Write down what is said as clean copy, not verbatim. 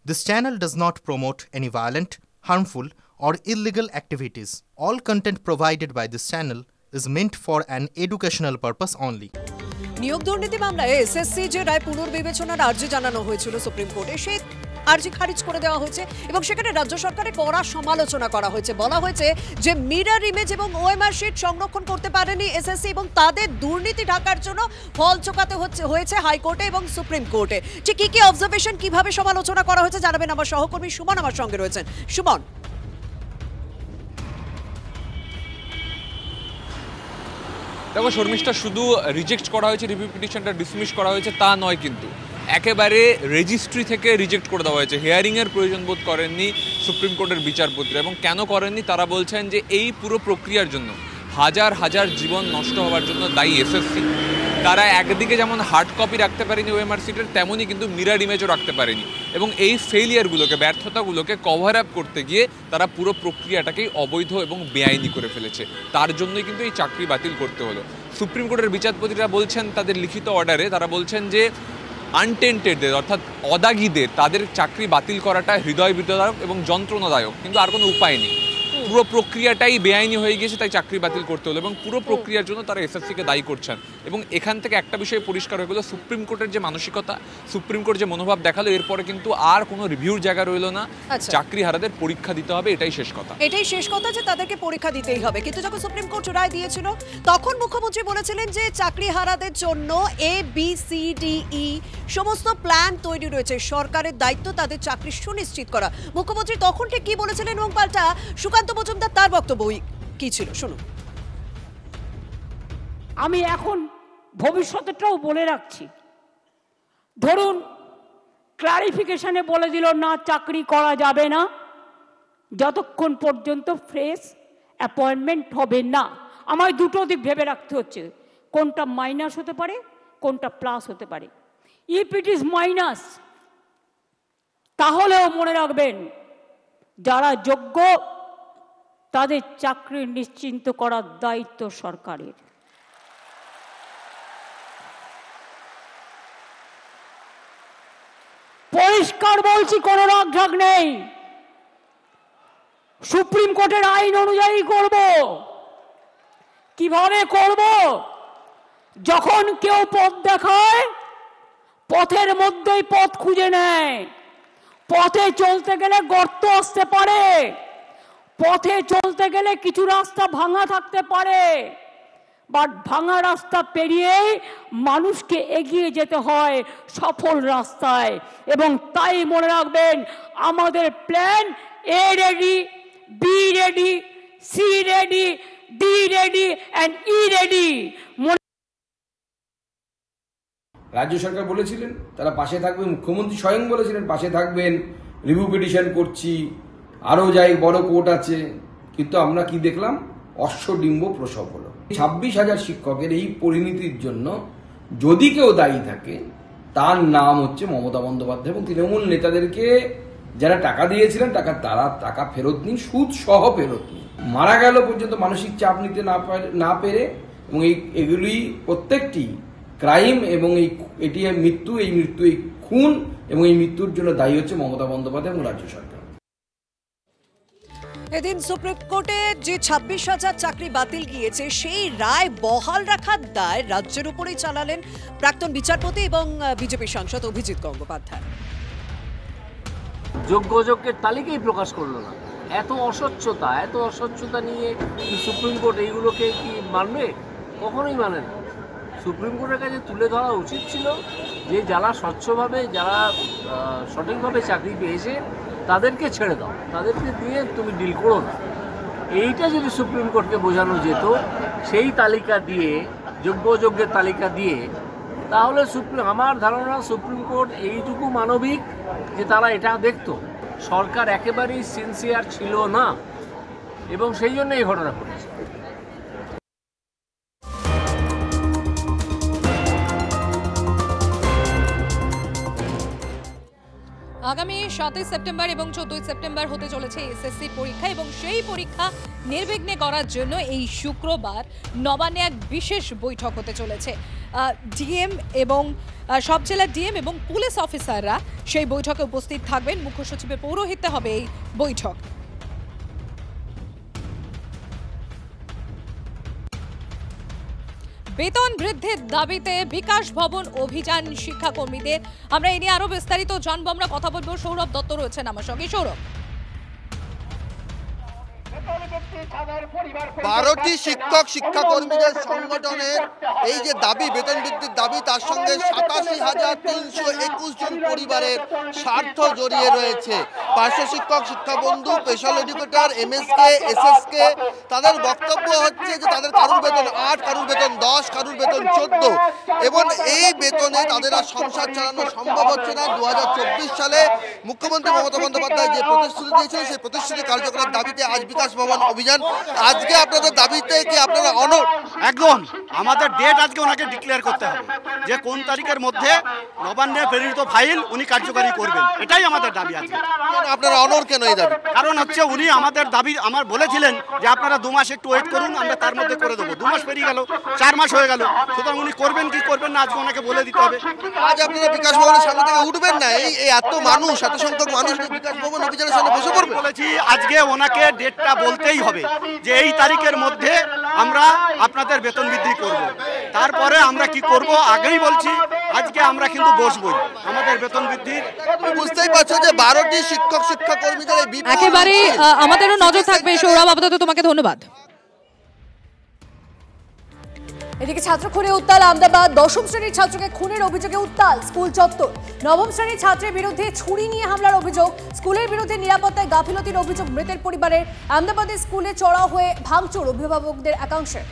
This channel does not promote any violent, harmful, or illegal activities. All content provided by this channel is meant for an educational purpose only. নিয়োগ দুর্নীতি মামলায় SSC যে রায় পুনর্বিবেচনার আর্জি জানানো হয়েছিল supreme কোর্টে, সেই আর্জি খারিজ করে দেওয়া হয়েছে এবং সেখানে রাজ্য সরকারের কড়া সমালোচনা করা হয়েছে। বলা হয়েছে যে মিরর ইমেজ এবং ওএমআর শিট সংরক্ষণ করতে পারেনি এসএসসি এবং তাদের দুর্নীতি ঢাকার জন্য ফল চোকাতে হয়েছে হাইকোর্টে এবং সুপ্রিম কোর্টে। ঠিক কি অবজারভেশন, কিভাবে সমালোচনা করা হয়েছে জানাবেন আমার সহকর্মী সুমন আমার সঙ্গে রয়েছেন। সুমন, দেখো শর্মিষ্ঠা, শুধু রিজেক্ট করা হয়েছে, রিভিউ পিটিশনটা ডিসমিস করা হয়েছে তা নয়, কিন্তু একেবারে রেজিস্ট্রি থেকে রিজেক্ট করে দেওয়া হয়েছে। হিয়ারিংয়ের প্রয়োজন বোধ করেননি সুপ্রিম কোর্টের বিচারপতিরা, এবং কেন করেননি তারা বলছেন যে এই পুরো প্রক্রিয়ার জন্য হাজার হাজার জীবন নষ্ট হওয়ার জন্য দায়ী এসএসসি। তারা একদিকে যেমন হার্ড কপি রাখতে পারেনি ওএমআর শিটের, তেমনই কিন্তু মিরর ইমেজও রাখতে পারেনি, এবং এই ফেলিয়ারগুলোকে, ব্যর্থতাগুলোকে কভার আপ করতে গিয়ে তারা পুরো প্রক্রিয়াটাকেই অবৈধ এবং বেআইনি করে ফেলেছে। তার জন্যই কিন্তু এই চাকরি বাতিল করতে হলো। সুপ্রিম কোর্টের বিচারপতিরা বলছেন তাদের লিখিত অর্ডারে, তারা বলছেন যে আনটেন্টেডদের অর্থাৎ অদাগীদের তাদের চাকরি বাতিল করাটা হৃদয় বিদারক এবং যন্ত্রণাদায়ক, কিন্তু আর কোনো উপায় নেই। পুরো প্রক্রিয়াটাই বেআইনি হয়ে গিয়েছে, তাই চাকরি বাতিল করতে হলো, এবং পুরো প্রক্রিয়ার জন্য তারা এসএসসিকে দায়ী করছেন। এবং এখান থেকে একটা বিষয় পরিষ্কার হয়ে গেল, সুপ্রিম কোর্টের যে মানসিকতা, সুপ্রিম কোর্ট যে মনোভাব দেখালো, এরপরে কিন্তু আর কোনো রিভিউর জায়গা রইল না। চাকরি হারাদের পরীক্ষা দিতে হবে, এটাই শেষ কথা। এটাই শেষ কথা যে তাদেরকে পরীক্ষা দিতেই হবে। কিন্তু যখন সুপ্রিম কোর্ট রায় দিয়েছিল তখন মুখ্যমন্ত্রী বলেছিলেন যে চাকরি হারাদের জন্য ABCDE সমস্ত প্ল্যান তৈরি রয়েছে, সরকারের দায়িত্ব তাদের চাকরি সুনিশ্চিত করা। মুখ্যমন্ত্রী তখন ঠিক কি বলেছিলেন এবং পাল্টা সুকান্ত মজুমদার তার বক্তব্য কি ছিল শুনুন। আমি এখন ভবিষ্যতেরটাও বলে রাখছি। ধরুন ক্লারিফিকেশনে বলে দিল না, চাকরি করা যাবে না যতক্ষণ পর্যন্ত ফ্রেশ অ্যাপয়েন্টমেন্ট হবে না। আমায় দুটো দিক ভেবে রাখতে হচ্ছে, কোনটা মাইনাস হতে পারে, কোনটা প্লাস হতে পারে। ইফ ইট ইজ মাইনাস, তাহলেও মনে রাখবেন যারা যোগ্য তাদের চাকরি নিশ্চিন্ত করার দায়িত্ব সরকারের। পরিষ্কার বলছি, কোনো রাগঢাক নেই। সুপ্রিম কোর্টের আইন অনুযায়ী করব। কিভাবে করব? যখন কেউ পথ দেখায়, পথের মধ্যেই পথ খুঁজে নেয়। পথে চলতে গেলে গর্ত আসতে পারে, পথে চলতে গেলে কিছু রাস্তা ভাঙা থাকতে পারে, বাট ভাঙা রাস্তা পেরিয়েই মানুষকে এগিয়ে যেতে হয় সফল রাস্তায়। এবং তাই মনে রাখবেন, আমাদের plan A ready, B ready, C ready, D ready and E ready. রাজ্য সরকার বলেছিলেন তারা পাশে থাকবে, মুখ্যমন্ত্রী স্বয়ং বলেছিলেন পাশে থাকবেন, রিভিউ পিটিশন করছি, আরও যাই বড় কোর্ট আছে। কিন্তু আমরা কি দেখলাম? অশ্বডিম্ব প্রসব হলো। 26,000 শিক্ষকের এই পরিণতির জন্য যদি কেউ দায়ী থাকে, তার নাম হচ্ছে মমতা বন্দ্যোপাধ্যায় এবং তৃণমূল নেতাদেরকে যারা টাকা দিয়েছিলেন, তারা টাকা ফেরত নিন, সুদ সহ ফেরত নিন। মারা গেল পর্যন্ত মানসিক চাপ নিতে না পেরে, এবং এগুলি প্রত্যেকটি ক্রাইম, এবং এটি মৃত্যু, এই খুন, এবং এই মৃত্যুর জন্য দায়ী হচ্ছে মমতা বন্দ্যোপাধ্যায় এবং রাজ্য সরকার। এদিন সুপ্রিম কোর্টে যে 26,000 চাকরি বাতিল গিয়েছে, সেই রায় বহাল রাখার দায় রাজ্যের উপরেই চালালেন প্রাক্তন বিচারপতি এবং বিজেপি সাংসদ অভিজিৎ গঙ্গোপাধ্যায়। যোগ্য অযোগ্যের তালিকাই প্রকাশ করলো না। এত অস্বচ্ছতা নিয়ে সুপ্রিম কোর্ট এইগুলোকে কি মানবে? কখনোই মানে না। সুপ্রিম কোর্টের কাছে তুলে ধরা উচিত ছিল যে যারা স্বচ্ছভাবে, যারা সঠিকভাবে চাকরি পেয়েছে তাদেরকে ছেড়ে দাও, তাদেরকে দিয়ে তুমি ডিল করো না। এইটা যদি সুপ্রিম কোর্টকে বোঝানো যেত, সেই তালিকা দিয়ে, যোগ্য অযোগ্যের তালিকা দিয়ে, তাহলে আমার ধারণা সুপ্রিম কোর্ট এইটুকু মানবিক যে তারা এটা দেখত। সরকার একেবারেই সিনসিয়ার ছিল না, এবং সেই জন্য এই ঘটনা ঘটেছে। আগামী 7ই সেপ্টেম্বর এবং 14ই সেপ্টেম্বর হতে চলেছে এসএসসি পরীক্ষা এবং সেই পরীক্ষা নির্বিঘ্নে করার জন্য এই শুক্রবার নবান্নে এক বিশেষ বৈঠক হতে চলেছে। ডিএম এবং সব জেলার ডিএম এবং পুলিশ অফিসাররা সেই বৈঠকে উপস্থিত থাকবেন। মুখ্য সচিবের পৌরোহিত্যে হবে এই বৈঠক। বেতন বৃদ্ধির দাবিতে বিকাশ ভবন অভিযান শিক্ষাকর্মীদের। আমরা এ নিয়ে আরো বিস্তারিত জানবো, আমরা কথা বলবো। সৌরভ দত্ত রয়েছেন আমার সঙ্গে। সৌরভ, 12টি শিক্ষক শিক্ষাকর্মীদের সংগঠনের এই যে দাবি, বেতন বৃদ্ধির দাবি, তার সঙ্গে 87,321 জন পরিবারের স্বার্থ জড়িয়ে রয়েছে। পার্শ্ব শিক্ষক, শিক্ষা বন্ধু, স্পেশাল এডুকেটর, এমএসকে, এসএসকে, তাদের বক্তব্য হচ্ছে যে তাদের কারুর বেতন 8, কারুর বেতন 10, কারুর বেতন 14 এবং এই বেতনে তাদের আর সংসার চালানো সম্ভব হচ্ছে না। 2024 সালে মুখ্যমন্ত্রী মমতা বন্দ্যোপাধ্যায় যে প্রতিশ্রুতি দিয়েছিলেন সেই প্রতিশ্রুতি কার্যকরের দাবিতে আজ বিকাশ ভবন অভিযান। আজকে আপনাদের দাবিতে কি আপনারা অনড়? একদম, আমাদের ডেট আজকে ওনাকে ডিক্লেয়ার করতে হবে যে কোন তারিখের মধ্যে নবান্নে প্রেরিত ফাইল উনি কার্যকারী করবেন, এটাই আমাদের দাবি আজকে। আপনারা অনড় কেন এই দাবি? কারণ হচ্ছে উনি আমাদের দাবি আমার বলেছিলেন যে আপনারা 2 মাস একটু ওয়েট করুন, আমরা তার মধ্যে করে দেবো। 2 মাস পেরিয়ে গেল, 4 মাস হয়ে গেল, সুতরাং উনি করবেন কি করবেন না আজকে ওনাকে বলে দিতে হবে। আজ আপনারা বিকাশ ভবনের সামনে থেকে উঠবেন না? এই এত মানুষ, এত সংখ্যক মানুষ বিকাশ ভবন অভিযানের সামনে বসে পড়বে। বলেছি আজকে ওনাকে ডেটটা বলতেই হবে যে এই তারিখের মধ্যে আমরা আপনাদের বেতন বৃদ্ধি করব। তারপরে আমরা কি করব আগেই বলছি, আজকে আমরা কিন্তু বসবই আমাদের বেতন বৃদ্ধির। বুঝতেই পারছো যে 12টি শিক্ষক শিক্ষাকর্মীদের একেবারে আমাদেরও নজর থাকবে। সৌরভ, আপাতত তোমাকে ধন্যবাদ। এদিকে ছাত্র খুনে উত্তাল আহমেদাবাদ। 10ম শ্রেণীর ছাত্রকে খুনের অভিযোগে উত্তাল স্কুল চত্বর। 9ম শ্রেণীর ছাত্রের বিরুদ্ধে ছুরি নিয়ে হামলার অভিযোগ, স্কুলের বিরুদ্ধে নিরাপত্তায় গাফিলতির অভিযোগ মৃতের পরিবারের। আহমেদাবাদের স্কুলে চড়াও হয়ে ভাঙচুর অভিভাবকদের একাংশের।